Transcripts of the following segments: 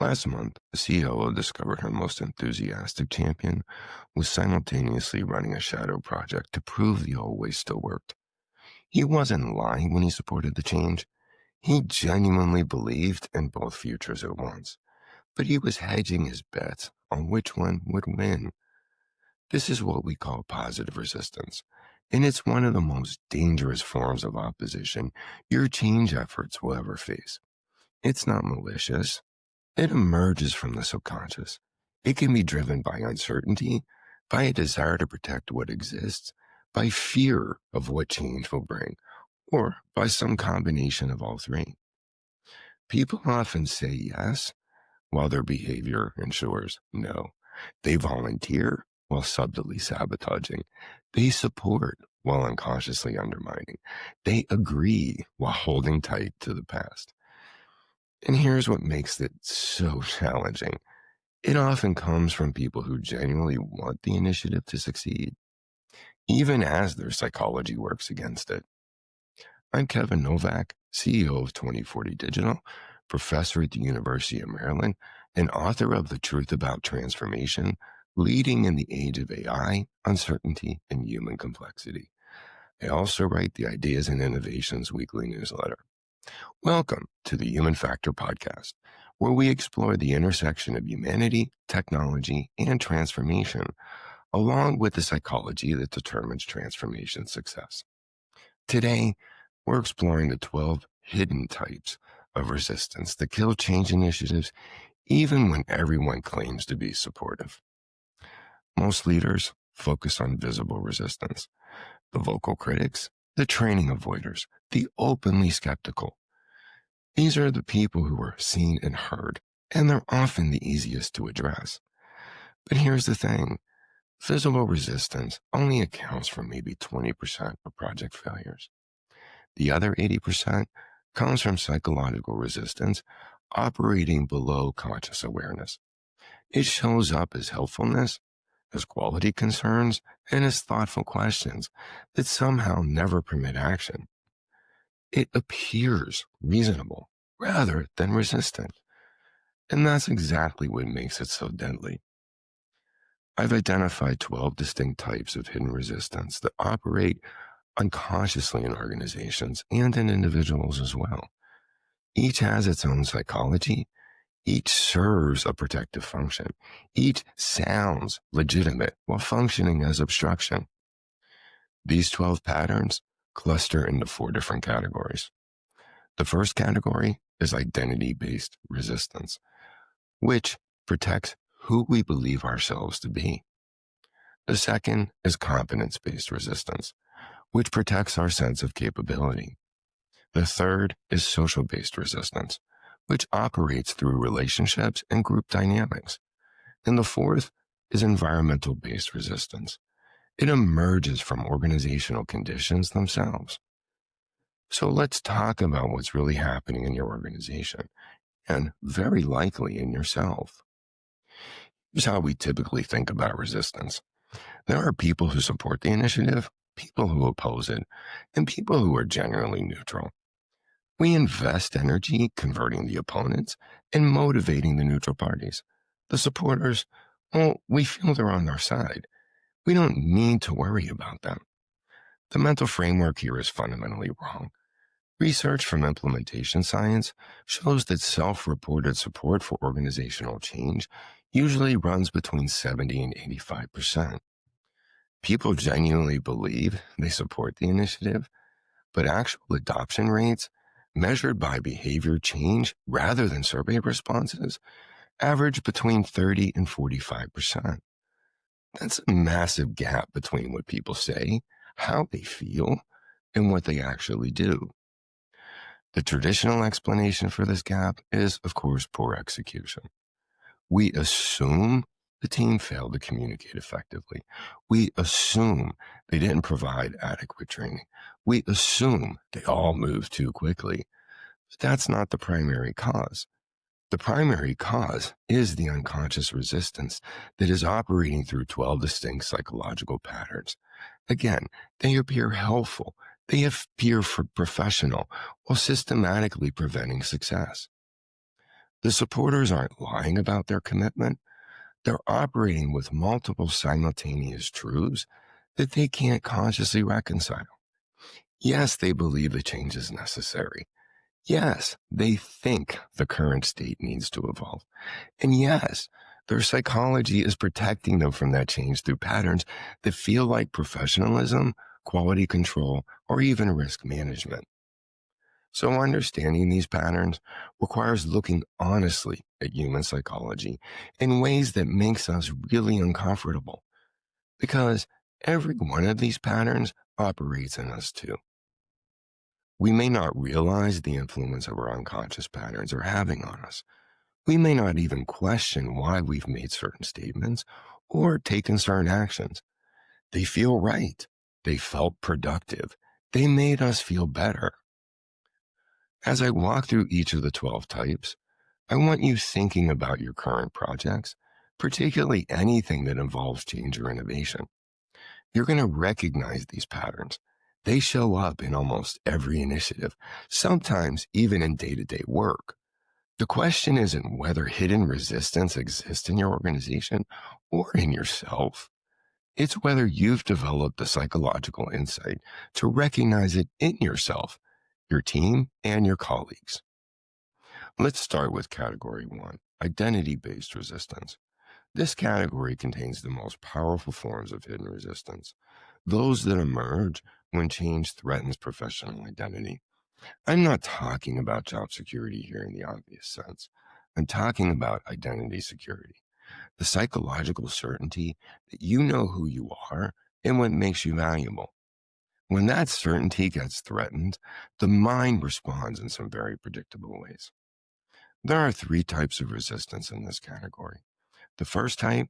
Last month, the CEO discovered her most enthusiastic champion was simultaneously running a shadow project to prove the old way still worked. He wasn't lying when he supported the change. He genuinely believed in both futures at once, but he was hedging his bets on which one would win. This is what we call positive resistance, and it's one of the most dangerous forms of opposition your change efforts will ever face. It's not malicious. It emerges from the subconscious. It can be driven by uncertainty, by a desire to protect what exists, by fear of what change will bring, or by some combination of all three. People often say yes, while their behavior ensures no. They volunteer while subtly sabotaging. They support while unconsciously undermining. They agree while holding tight to the past. And here's what makes it so challenging. It often comes from people who genuinely want the initiative to succeed, even as their psychology works against it. I'm Kevin Novak, CEO of 2040 Digital, professor at the University of Maryland, and author of The Truth About Transformation, Leading in the Age of AI, Uncertainty, and Human Complexity. I also write the Ideas and Innovations weekly newsletter. Welcome to the Human Factor Podcast, where we explore the intersection of humanity, technology, and transformation, along with the psychology that determines transformation success. Today, we're exploring the 12 hidden types of resistance that kill change initiatives even when everyone claims to be supportive. Most leaders focus on visible resistance. The vocal critics, the training avoiders, the openly skeptical. These are the people who are seen and heard, and they're often the easiest to address. But here's the thing. Visible resistance only accounts for maybe 20% of project failures. The other 80% comes from psychological resistance operating below conscious awareness. It shows up as helpfulness, as quality concerns, and as thoughtful questions that somehow never permit action. It appears reasonable rather than resistant. And that's exactly what makes it so deadly. I've identified 12 distinct types of hidden resistance that operate unconsciously in organizations and in individuals as well. Each has its own psychology. Each serves a protective function. Each sounds legitimate while functioning as obstruction. These 12 patterns cluster into 4 different categories. The first category is identity-based resistance, which protects who we believe ourselves to be. The second is competence-based resistance, which protects our sense of capability. The third is social-based resistance, which operates through relationships and group dynamics. And the fourth is environmental-based resistance. It emerges from organizational conditions themselves. So let's talk about what's really happening in your organization, and very likely in yourself. Here's how we typically think about resistance. There are people who support the initiative, people who oppose it, and people who are generally neutral. We invest energy converting the opponents and motivating the neutral parties. The supporters, well, we feel they're on our side. We don't need to worry about them. The mental framework here is fundamentally wrong. Research from implementation science shows that self-reported support for organizational change usually runs between 70 and 85%. People genuinely believe they support the initiative, but actual adoption rates, measured by behavior change rather than survey responses, average between 30 and 45%. That's a massive gap between what people say, how they feel, and what they actually do. The traditional explanation for this gap is, of course, poor execution. We assume the team failed to communicate effectively. We assume they didn't provide adequate training. We assume they all moved too quickly. But that's not the primary cause. The primary cause is the unconscious resistance that is operating through 12 distinct psychological patterns. Again, they appear helpful. They appear professional while systematically preventing success. The supporters aren't lying about their commitment. They're operating with multiple simultaneous truths that they can't consciously reconcile. Yes, they believe the change is necessary. Yes, they think the current state needs to evolve. And yes, their psychology is protecting them from that change through patterns that feel like professionalism, quality control, or even risk management. So understanding these patterns requires looking honestly at human psychology in ways that makes us really uncomfortable, because every one of these patterns operates in us too. We may not realize the influence of our unconscious patterns are having on us. We may not even question why we've made certain statements or taken certain actions. They feel right. They felt productive. They made us feel better. As I walk through each of the 12 types, I want you thinking about your current projects, particularly anything that involves change or innovation. You're going to recognize these patterns. They show up in almost every initiative, sometimes even in day-to-day work. The question isn't whether hidden resistance exists in your organization or in yourself. It's whether you've developed the psychological insight to recognize it in yourself, your team, and your colleagues. Let's start with category 1, identity-based resistance. This category contains the most powerful forms of hidden resistance, those that emerge when change threatens professional identity. I'm not talking about job security here in the obvious sense. I'm talking about identity security, the psychological certainty that you know who you are and what makes you valuable. When that certainty gets threatened, the mind responds in some very predictable ways. There are 3 types of resistance in this category. The first type,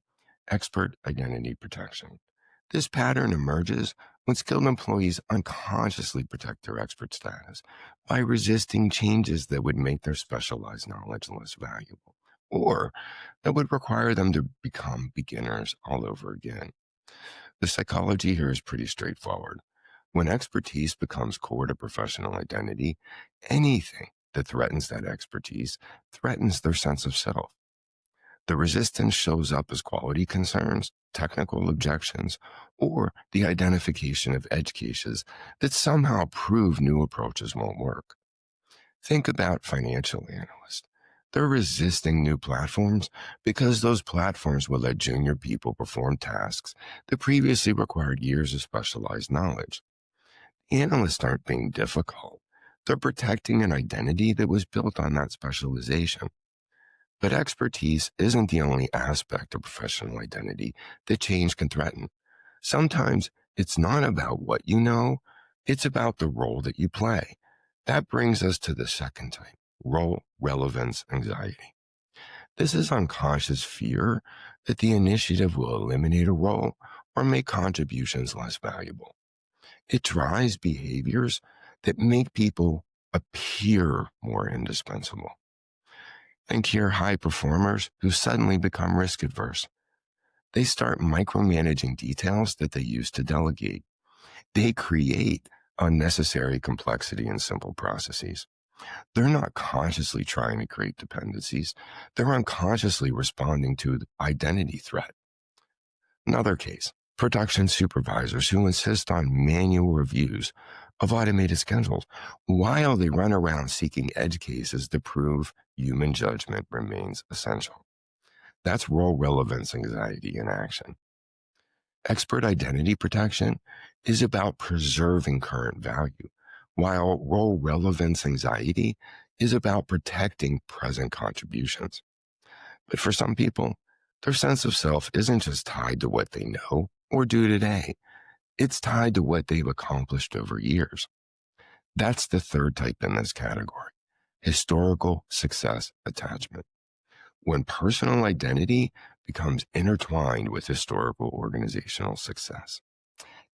expert identity protection. This pattern emerges when skilled employees unconsciously protect their expert status by resisting changes that would make their specialized knowledge less valuable, or that would require them to become beginners all over again. The psychology here is pretty straightforward. When expertise becomes core to professional identity, anything that threatens that expertise threatens their sense of self. The resistance shows up as quality concerns, technical objections, or the identification of edge cases that somehow prove new approaches won't work. Think about financial analysts. They're resisting new platforms because those platforms will let junior people perform tasks that previously required years of specialized knowledge. Analysts aren't being difficult. They're protecting an identity that was built on that specialization. But expertise isn't the only aspect of professional identity that change can threaten. Sometimes it's not about what you know, it's about the role that you play. That brings us to the second type, role relevance anxiety. This is unconscious fear that the initiative will eliminate a role or make contributions less valuable. It drives behaviors that make people appear more indispensable. Think here high performers who suddenly become risk adverse. They start micromanaging details that they used to delegate. They create unnecessary complexity in simple processes. They're not consciously trying to create dependencies. They're unconsciously responding to the identity threat. Another case, production supervisors who insist on manual reviews of automated schedules while they run around seeking edge cases to prove human judgment remains essential. That's role relevance anxiety in action. Expert identity protection is about preserving current value, while role relevance anxiety is about protecting present contributions. But for some people, their sense of self isn't just tied to what they know or do today. It's tied to what they've accomplished over years. That's the third type in this category, historical success attachment. When personal identity becomes intertwined with historical organizational success,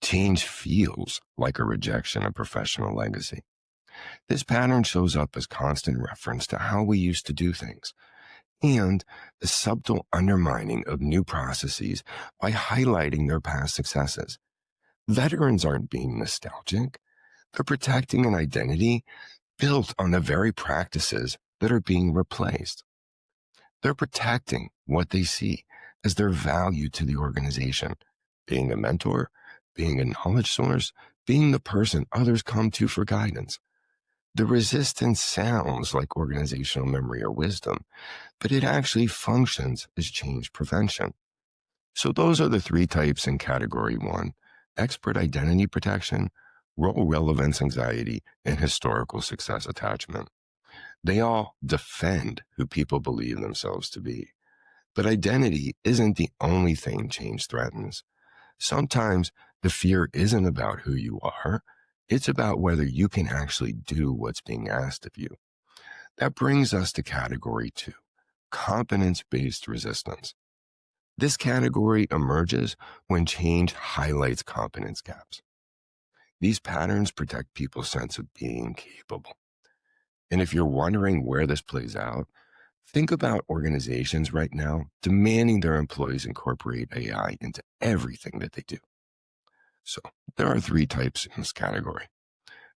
change feels like a rejection of professional legacy. This pattern shows up as constant reference to how we used to do things and the subtle undermining of new processes by highlighting their past successes. Veterans aren't being nostalgic. They're protecting an identity built on the very practices that are being replaced. They're protecting what they see as their value to the organization, being a mentor, being a knowledge source, being the person others come to for guidance. The resistance sounds like organizational memory or wisdom, but it actually functions as change prevention. So those are the three types in category one: expert identity protection, role relevance anxiety, and historical success attachment. They all defend who people believe themselves to be. But identity isn't the only thing change threatens. Sometimes the fear isn't about who you are. It's about whether you can actually do what's being asked of you. That brings us to category two: competence-based resistance. This category emerges when change highlights competence gaps. These patterns protect people's sense of being capable. And if you're wondering where this plays out, think about organizations right now demanding their employees incorporate AI into everything that they do. So there are three types in this category.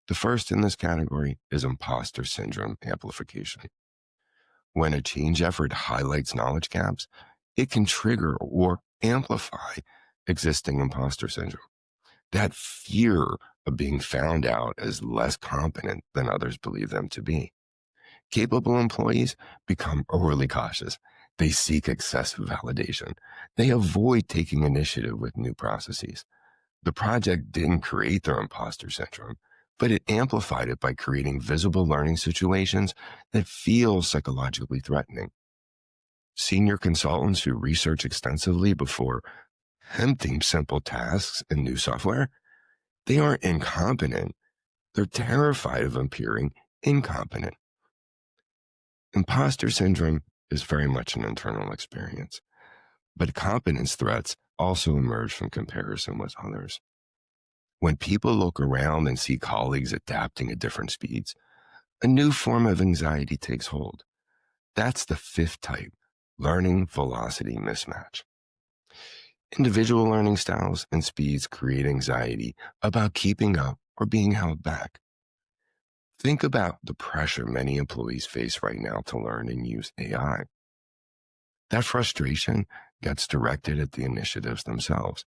The first in this category is imposter syndrome amplification. When a change effort highlights knowledge gaps, it can trigger or amplify existing imposter syndrome. That fear of being found out as less competent than others believe them to be. Capable employees become overly cautious. They seek excessive validation. They avoid taking initiative with new processes. The project didn't create their imposter syndrome, but it amplified it by creating visible learning situations that feel psychologically threatening. Senior consultants who research extensively before attempting simple tasks in new software, they aren't incompetent. They're terrified of appearing incompetent. Imposter syndrome is very much an internal experience, but competence threats also emerge from comparison with others. When people look around and see colleagues adapting at different speeds, a new form of anxiety takes hold. That's the fifth type: learning velocity mismatch. Individual learning styles and speeds create anxiety about keeping up or being held back. Think about the pressure many employees face right now to learn and use AI. That frustration gets directed at the initiatives themselves,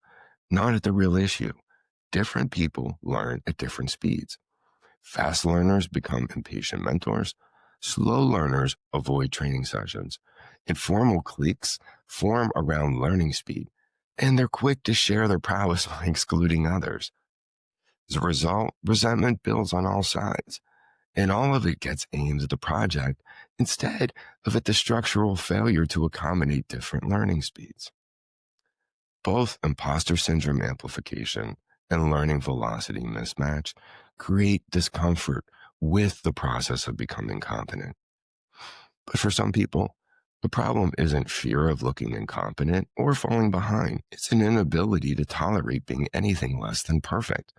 not at the real issue. Different people learn at different speeds. Fast learners become impatient mentors. Slow learners avoid training sessions. Informal cliques form around learning speed, and they're quick to share their prowess by excluding others. As a result, resentment builds on all sides, and all of it gets aimed at the project instead of at the structural failure to accommodate different learning speeds. Both imposter syndrome amplification and learning velocity mismatch create discomfort with the process of becoming competent. But for some people, the problem isn't fear of looking incompetent or falling behind. It's an inability to tolerate being anything less than perfect.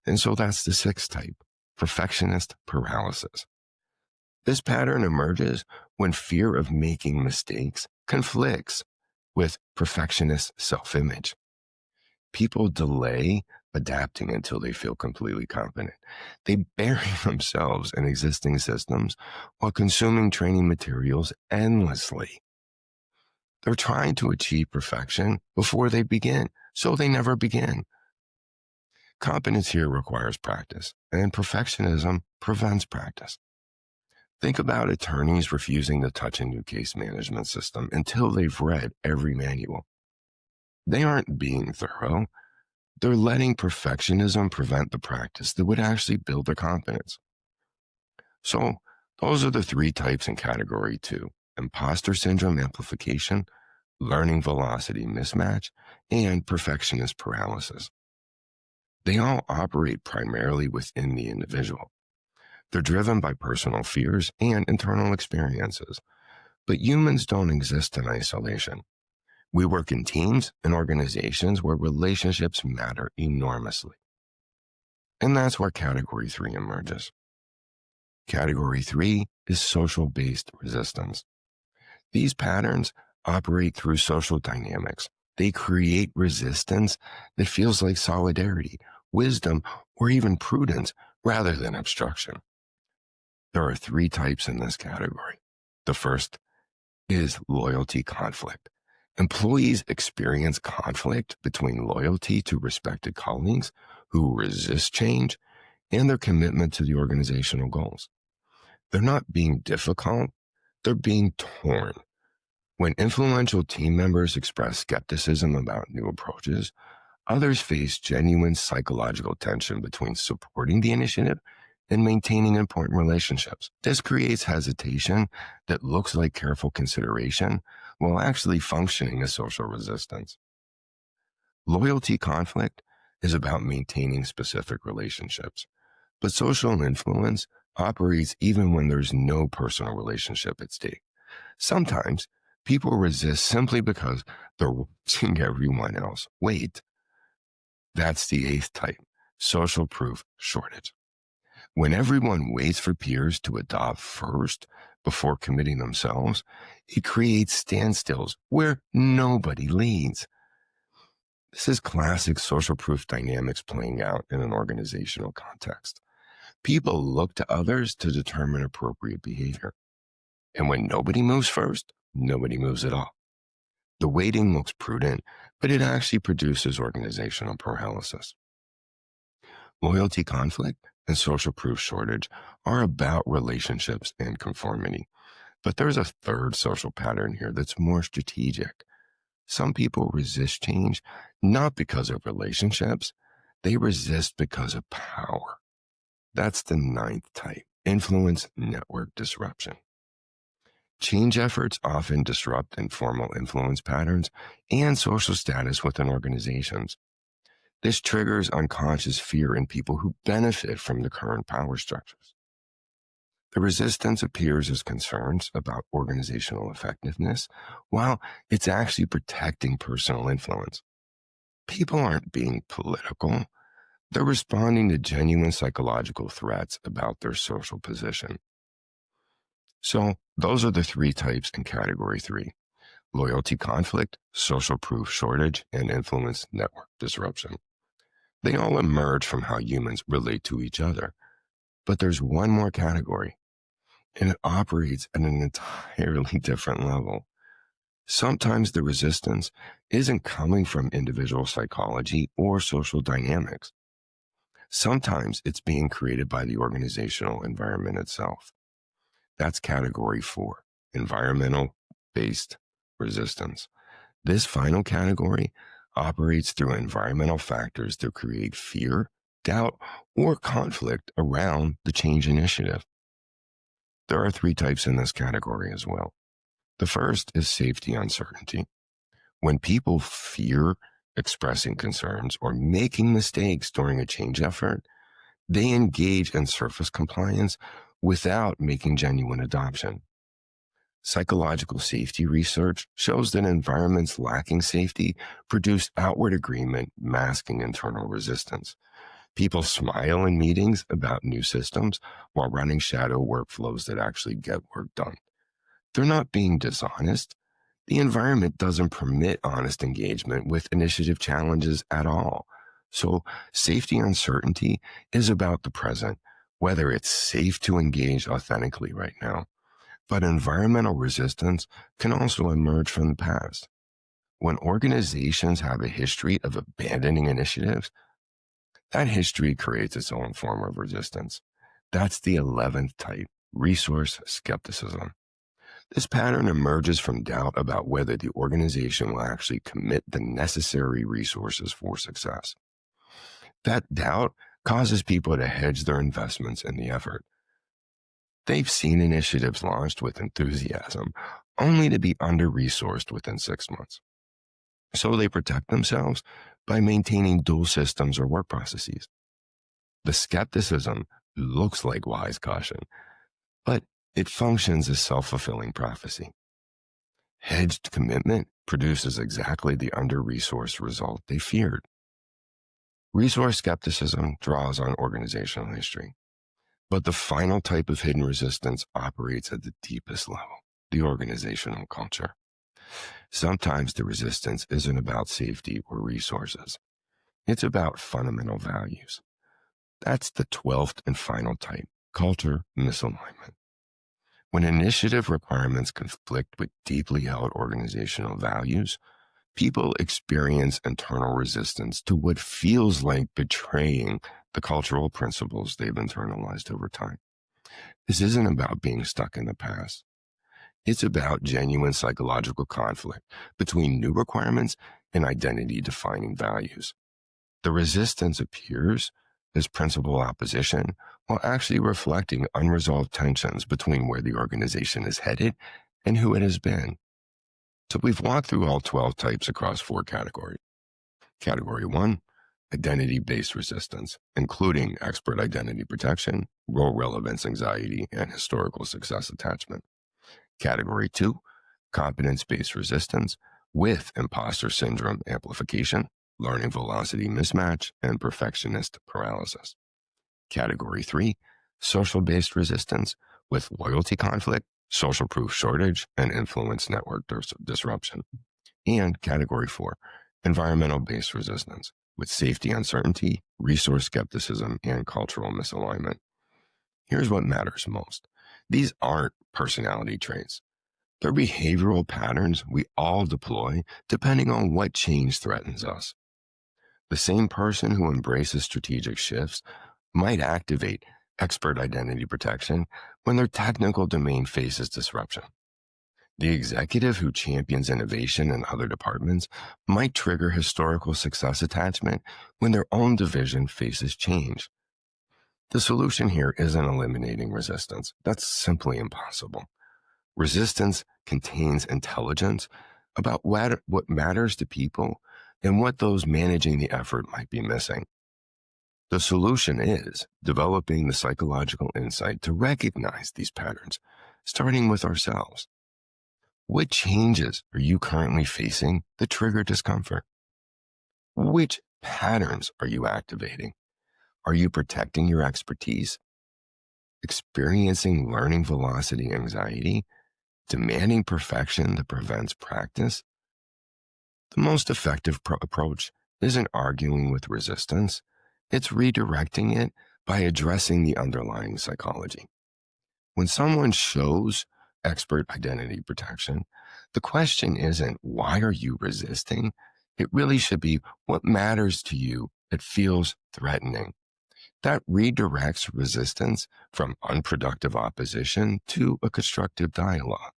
And so that's the sixth type: perfectionist paralysis. This pattern emerges when fear of making mistakes conflicts with perfectionist self-image. People delay adapting until they feel completely competent. They bury themselves in existing systems while consuming training materials endlessly. They're trying to achieve perfection before they begin, so they never begin. Competence here requires practice, and perfectionism prevents practice. Think about attorneys refusing to touch a new case management system until they've read every manual. They aren't being thorough. They're letting perfectionism prevent the practice that would actually build their confidence. So those are the three types in category two: imposter syndrome amplification, learning velocity mismatch, and perfectionist paralysis. They all operate primarily within the individual. They're driven by personal fears and internal experiences. But humans don't exist in isolation. We work in teams and organizations where relationships matter enormously. And that's where category three emerges. Category three is social-based resistance. These patterns operate through social dynamics. They create resistance that feels like solidarity, wisdom, or even prudence rather than obstruction. There are three types in this category. The first is loyalty conflict. Employees experience conflict between loyalty to respected colleagues who resist change and their commitment to the organizational goals. They're not being difficult, they're being torn. When influential team members express skepticism about new approaches, others face genuine psychological tension between supporting the initiative and maintaining important relationships. This creates hesitation that looks like careful consideration while actually functioning as social resistance. Loyalty conflict is about maintaining specific relationships, but social influence operates even when there's no personal relationship at stake. Sometimes people resist simply because they're watching everyone else wait. That's the eighth type, social proof shortage. When everyone waits for peers to adopt first before committing themselves, it creates standstills where nobody leads. This is classic social proof dynamics playing out in an organizational context. People look to others to determine appropriate behavior. And when nobody moves first, nobody moves at all. The waiting looks prudent, but it actually produces organizational paralysis. Loyalty conflict and social proof shortage are about relationships and conformity. But there's a third social pattern here that's more strategic. Some people resist change not because of relationships, they resist because of power. That's the ninth type, influence network disruption. Change efforts often disrupt informal influence patterns and social status within organizations. This triggers unconscious fear in people who benefit from the current power structures. The resistance appears as concerns about organizational effectiveness, while it's actually protecting personal influence. People aren't being political. They're responding to genuine psychological threats about their social position. So those are the three types in category 3. Loyalty conflict, social proof shortage, and influence network disruption. They all emerge from how humans relate to each other. But there's one more category, and it operates at an entirely different level. Sometimes the resistance isn't coming from individual psychology or social dynamics. Sometimes it's being created by the organizational environment itself. That's category 4, environmental-based resistance. This final category operates through environmental factors that create fear, doubt, or conflict around the change initiative. There are 3 types in this category as well. The first is safety uncertainty. When people fear expressing concerns or making mistakes during a change effort, they engage in surface compliance without making genuine adoption. Psychological safety research shows that environments lacking safety produce outward agreement, masking internal resistance. People smile in meetings about new systems while running shadow workflows that actually get work done. They're not being dishonest. The environment doesn't permit honest engagement with initiative challenges at all. So safety uncertainty is about the present, whether it's safe to engage authentically right now. But environmental resistance can also emerge from the past. When organizations have a history of abandoning initiatives, that history creates its own form of resistance. That's the 11th type, resource skepticism. This pattern emerges from doubt about whether the organization will actually commit the necessary resources for success. That doubt causes people to hedge their investments in the effort. They've seen initiatives launched with enthusiasm, only to be under-resourced within 6 months. So they protect themselves by maintaining dual systems or work processes. The skepticism looks like wise caution, but it functions as self-fulfilling prophecy. Hedged commitment produces exactly the under-resourced result they feared. Resource skepticism draws on organizational history. But the final type of hidden resistance operates at the deepest level, the organizational culture. Sometimes the resistance isn't about safety or resources. It's about fundamental values. That's the 12th and final type, culture misalignment. When initiative requirements conflict with deeply held organizational values, people experience internal resistance to what feels like betraying the cultural principles they've internalized over time. This isn't about being stuck in the past. It's about genuine psychological conflict between new requirements and identity-defining values. The resistance appears as principal opposition while actually reflecting unresolved tensions between where the organization is headed and who it has been. So we've walked through all 12 types across 4 categories. Category 1, identity-based resistance, including expert identity protection, role relevance anxiety, and historical success attachment. Category 2, competence-based resistance with imposter syndrome amplification, learning velocity mismatch, and perfectionist paralysis. Category 3, social-based resistance with loyalty conflict, social proof shortage, and influence network disruption. And Category 4, environmental-based resistance with safety uncertainty, resource skepticism, and cultural misalignment. Here's what matters most. These aren't personality traits. They're behavioral patterns we all deploy depending on what change threatens us. The same person who embraces strategic shifts might activate expert identity protection when their technical domain faces disruption. The executive who champions innovation in other departments might trigger historical success attachment when their own division faces change. The solution here isn't eliminating resistance. That's simply impossible. Resistance contains intelligence about what matters to people and what those managing the effort might be missing. The solution is developing the psychological insight to recognize these patterns, starting with ourselves. What changes are you currently facing that trigger discomfort? Which patterns are you activating? Are you protecting your expertise? Experiencing learning velocity anxiety? Demanding perfection that prevents practice? The most effective approach isn't arguing with resistance. It's redirecting it by addressing the underlying psychology. When someone shows expert identity protection, the question isn't, why are you resisting? It really should be, what matters to you that feels threatening? That redirects resistance from unproductive opposition to a constructive dialogue.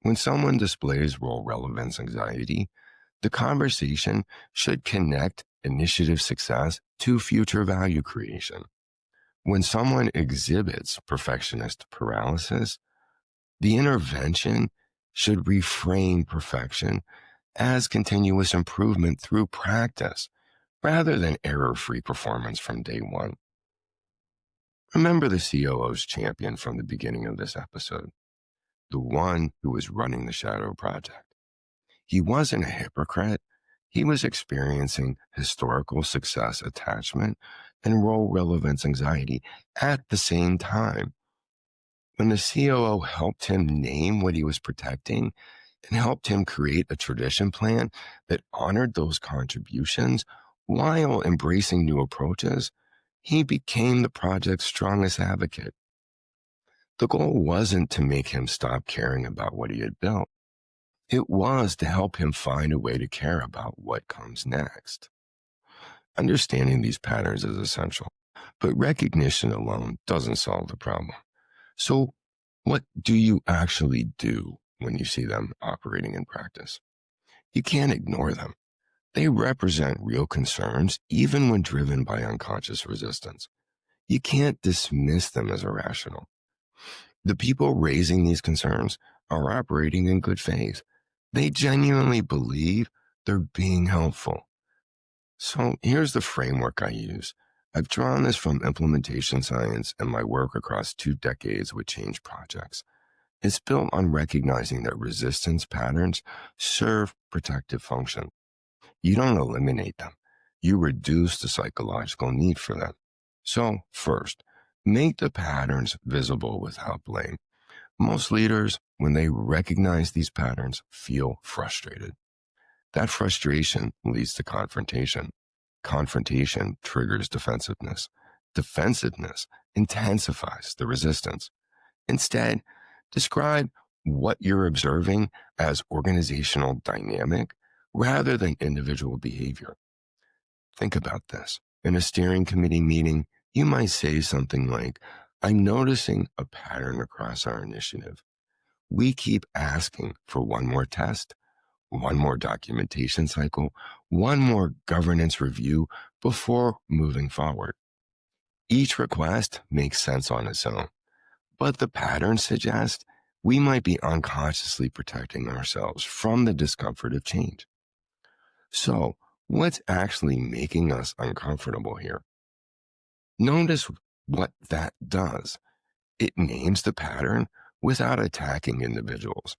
When someone displays role relevance anxiety, the conversation should connect initiative success to future value creation. When someone exhibits perfectionist paralysis, the intervention should reframe perfection as continuous improvement through practice, rather than error-free performance from day one. Remember the COO's champion from the beginning of this episode, the one who was running the shadow project. He wasn't a hypocrite. He was experiencing historical success attachment and role relevance anxiety at the same time. When the COO helped him name what he was protecting and helped him create a tradition plan that honored those contributions while embracing new approaches, he became the project's strongest advocate. The goal wasn't to make him stop caring about what he had built. It was to help him find a way to care about what comes next. Understanding these patterns is essential, but recognition alone doesn't solve the problem. So, what do you actually do when you see them operating in practice? You can't ignore them. They represent real concerns, even when driven by unconscious resistance. You can't dismiss them as irrational. The people raising these concerns are operating in good faith. They genuinely believe they're being helpful. So here's the framework I use. I've drawn this from implementation science and my work across 2 decades with change projects. It's built on recognizing that resistance patterns serve protective function. You don't eliminate them. You reduce the psychological need for them. So first, make the patterns visible without blame. Most leaders, when they recognize these patterns, feel frustrated. That frustration leads to confrontation. Confrontation triggers defensiveness. Defensiveness intensifies the resistance. Instead, Describe what you're observing as organizational dynamic rather than individual behavior. Think about this. In a steering committee meeting, you might say something like, I'm noticing a pattern across our initiative. We keep asking for one more test, one more documentation cycle, one more governance review before moving forward. Each request makes sense on its own, but the pattern suggests we might be unconsciously protecting ourselves from the discomfort of change. So, what's actually making us uncomfortable here? Notice what that does. It names the pattern without attacking individuals.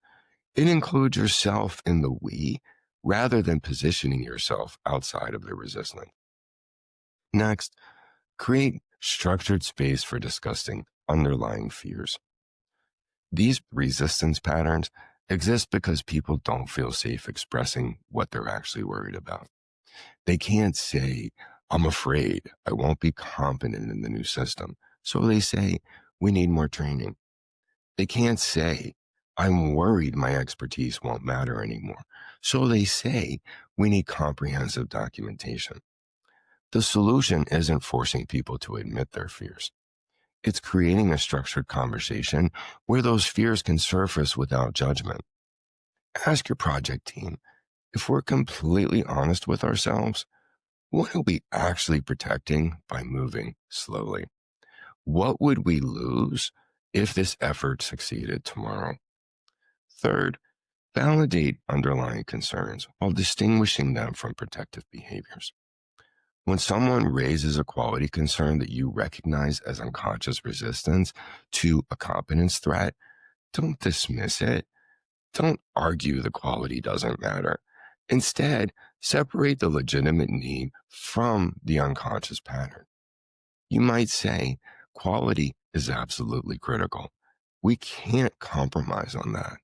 It includes yourself in the we rather than positioning yourself outside of the resistance. Next, create structured space for discussing underlying fears. These resistance patterns exist because people don't feel safe expressing what they're actually worried about. They can't say, I'm afraid I won't be competent in the new system. So they say, we need more training. They can't say, I'm worried my expertise won't matter anymore. So they say, we need comprehensive documentation. The solution isn't forcing people to admit their fears. It's creating a structured conversation where those fears can surface without judgment. Ask your project team, if we're completely honest with ourselves, what are we actually protecting by moving slowly? What would we lose if this effort succeeded tomorrow? Third, validate underlying concerns while distinguishing them from protective behaviors. When someone raises a quality concern that you recognize as unconscious resistance to a competence threat, don't dismiss it. Don't argue the quality doesn't matter. Instead, separate the legitimate need from the unconscious pattern. You might say, quality is absolutely critical. We can't compromise on that.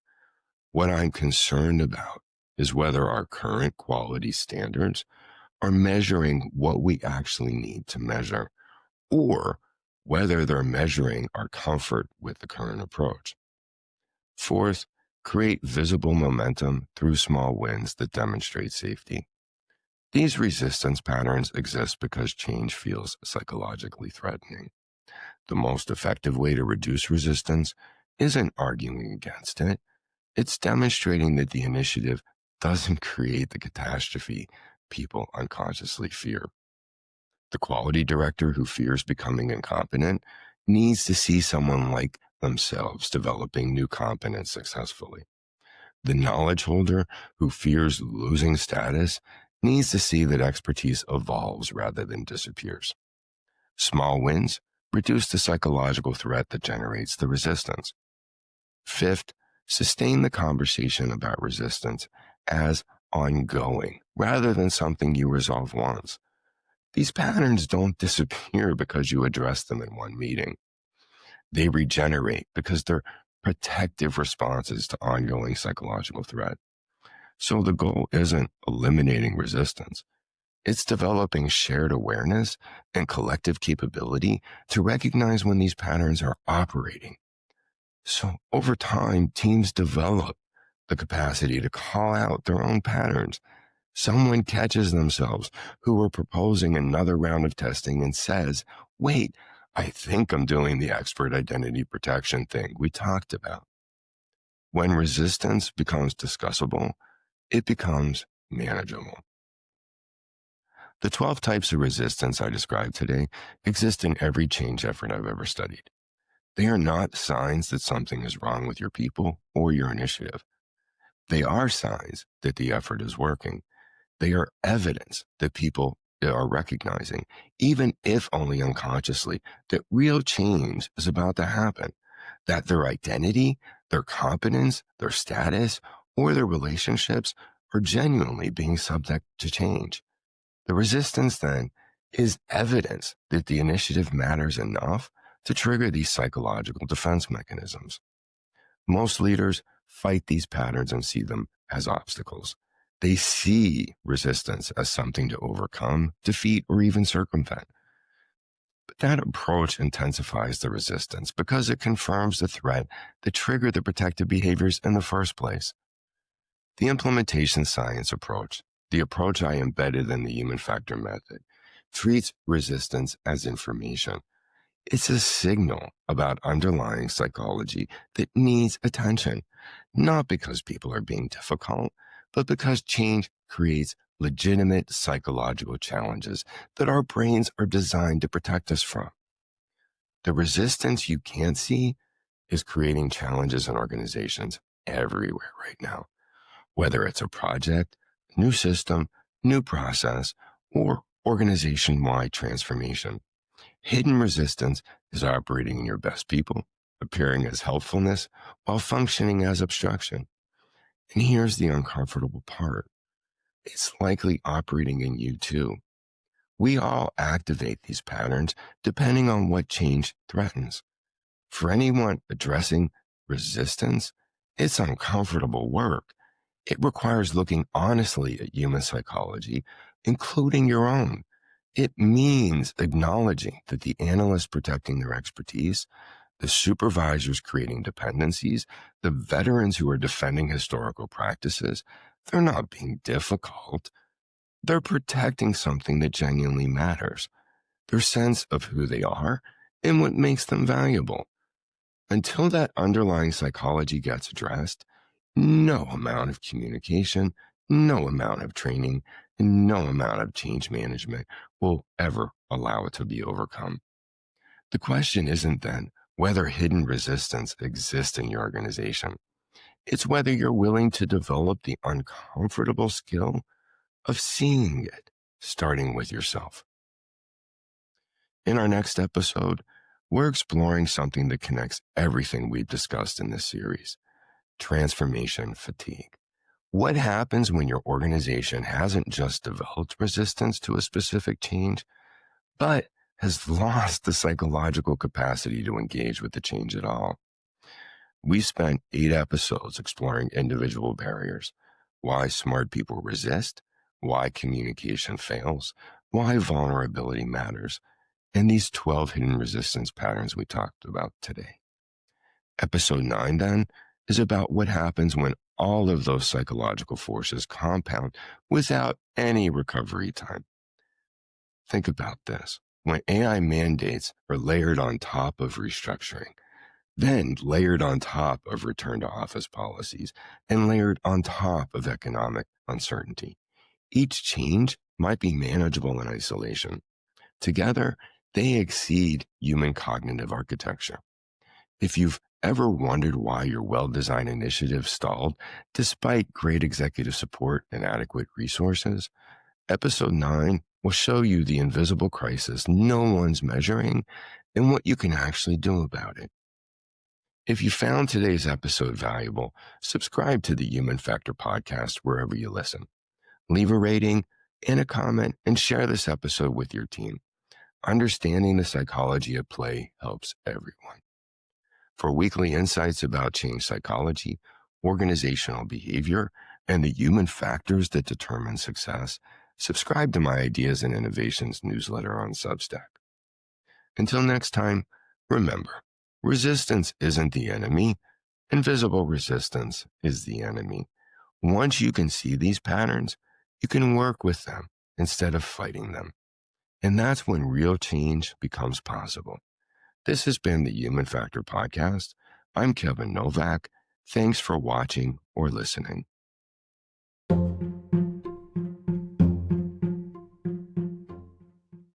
What I'm concerned about is whether our current quality standards are measuring what we actually need to measure, or whether they're measuring our comfort with the current approach. Fourth, create visible momentum through small wins that demonstrate safety. These resistance patterns exist because change feels psychologically threatening. The most effective way to reduce resistance isn't arguing against it. It's demonstrating that the initiative doesn't create the catastrophe people unconsciously fear. The quality director who fears becoming incompetent needs to see someone like themselves developing new competence successfully. The knowledge holder who fears losing status needs to see that expertise evolves rather than disappears. Small wins reduce the psychological threat that generates the resistance. Fifth, sustain the conversation about resistance as ongoing rather than something you resolve once. These patterns don't disappear because you address them in one meeting. They regenerate because they're protective responses to ongoing psychological threat. So the goal isn't eliminating resistance. It's developing shared awareness and collective capability to recognize when these patterns are operating. So over time, teams develop the capacity to call out their own patterns. Someone catches themselves who are proposing another round of testing and says, wait, I think I'm doing the expert identity protection thing we talked about. When resistance becomes discussable, it becomes manageable. The 12 types of resistance I described today exist in every change effort I've ever studied. They are not signs that something is wrong with your people or your initiative. They are signs that the effort is working. They are evidence that people are recognizing, even if only unconsciously, that real change is about to happen, that their identity, their competence, their status, or their relationships are genuinely being subject to change. The resistance, then, is evidence that the initiative matters enough to trigger these psychological defense mechanisms. Most leaders fight these patterns and see them as obstacles. They see resistance as something to overcome, defeat, or even circumvent. But that approach intensifies the resistance because it confirms the threat that triggered the protective behaviors in the first place. The implementation science approach, the approach I embedded in the human factor method, treats resistance as information. It's a signal about underlying psychology that needs attention, not because people are being difficult, but because change creates legitimate psychological challenges that our brains are designed to protect us from. The resistance you can't see is creating challenges in organizations everywhere right now, whether it's a project, new system, new process, or organization-wide transformation. Hidden resistance is operating in your best people, appearing as helpfulness while functioning as obstruction. And here's the uncomfortable part. It's likely operating in you too. We all activate these patterns depending on what change threatens. For anyone addressing resistance, it's uncomfortable work. It requires looking honestly at human psychology, including your own. It means acknowledging that the analysts protecting their expertise, the supervisors creating dependencies, the veterans who are defending historical practices, they're not being difficult. They're protecting something that genuinely matters, their sense of who they are and what makes them valuable. Until that underlying psychology gets addressed, no amount of communication, no amount of training, and no amount of change management will ever allow it to be overcome. The question isn't then whether hidden resistance exists in your organization. It's whether you're willing to develop the uncomfortable skill of seeing it, starting with yourself. In our next episode, we're exploring something that connects everything we've discussed in this series: transformation fatigue. What happens when your organization hasn't just developed resistance to a specific change, but has lost the psychological capacity to engage with the change at all? We spent 8 episodes exploring individual barriers, why smart people resist, why communication fails, why vulnerability matters, and these 12 hidden resistance patterns we talked about today. Episode 9, then, is about what happens when all of those psychological forces compound without any recovery time. Think about this. When AI mandates are layered on top of restructuring, then layered on top of return to office policies, and layered on top of economic uncertainty, each change might be manageable in isolation. Together, they exceed human cognitive architecture. If you've ever wondered why your well-designed initiative stalled despite great executive support and adequate resources, episode 9 will show you the invisible crisis no one's measuring and what you can actually do about it. If you found today's episode valuable, subscribe to the Human Factor podcast wherever you listen. Leave a rating and a comment and share this episode with your team. Understanding the psychology at play helps everyone. For weekly insights about change psychology, organizational behavior, and the human factors that determine success, subscribe to my Ideas and Innovations newsletter on Substack. Until next time, remember, resistance isn't the enemy. Invisible resistance is the enemy. Once you can see these patterns, you can work with them instead of fighting them. And that's when real change becomes possible. This has been the Human Factor Podcast. I'm Kevin Novak. Thanks for watching or listening.